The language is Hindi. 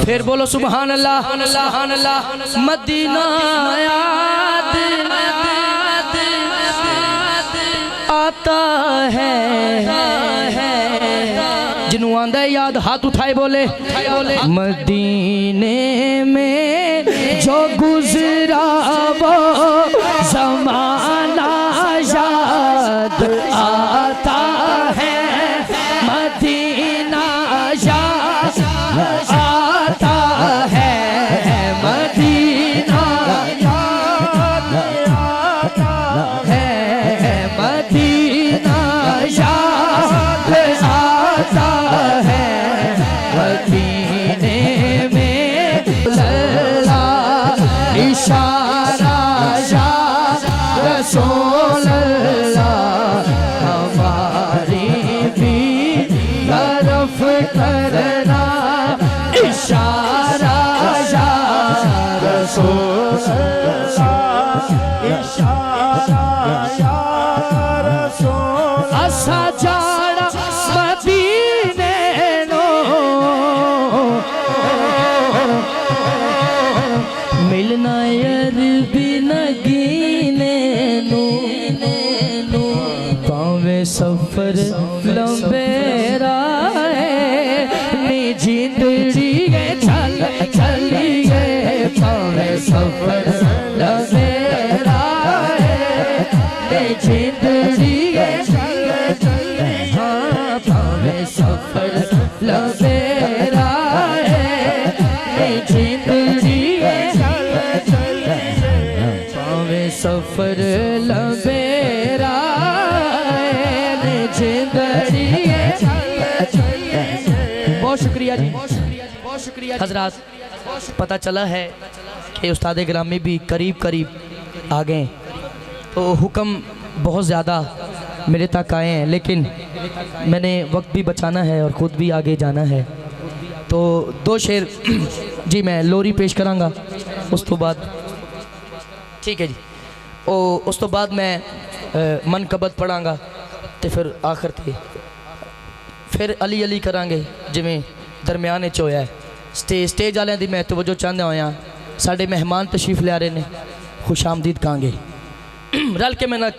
फिर बोलो सुभान अल्लाह सुभान अल्लाह। मदीना याद आता है जिन्हों आंदा है याद हाथ उठाए बोले मदीने में जो गुजरा वो ज़माना याद आता है। मदीना याद आता है। मदीना याद आता है। मदीना याद आता है। मदीने में अल्लाह इशारा या रसूल अल्लाह हमारी भी तरफ करना इशारा या रसूल अल्लाह इशारा या रसूल असा जाड़ा मदीने नो मिलना यार भी नगीने नो पावे सफर लंबेरा नी जिंदड़ी चल चलिए पावे सफर लंबेरा नी जिंदड़ी हाँ पावे सफर लंबेरा नी जिंदड़ी पावे सफर लंबेरा जिंदड़ी। बहुत शुक्रिया जी, बहुत शुक्रिया हजरात। पता चला है कि उस्ताद ग्रामी भी करीब करीब आ गए, तो हुक्म बहुत ज़्यादा मेरे तक आए हैं, लेकिन मैंने वक्त भी बचाना है और ख़ुद भी आगे जाना है। तो दो शेर जी मैं लोरी पेश करांगा, उस तो बाद ठीक है जी, उस तो बाद मैं मनकबत पढ़ांगा तो फिर आखिर थे फिर अली अली करांगे जिमें दरम्यान च होया है। स्टेज वाले की मैं तवज्जो चाहता होया साढ़े मेहमान तशरीफ लिया रहे ने खुश आमदीद कहांगे रल के मैं सारे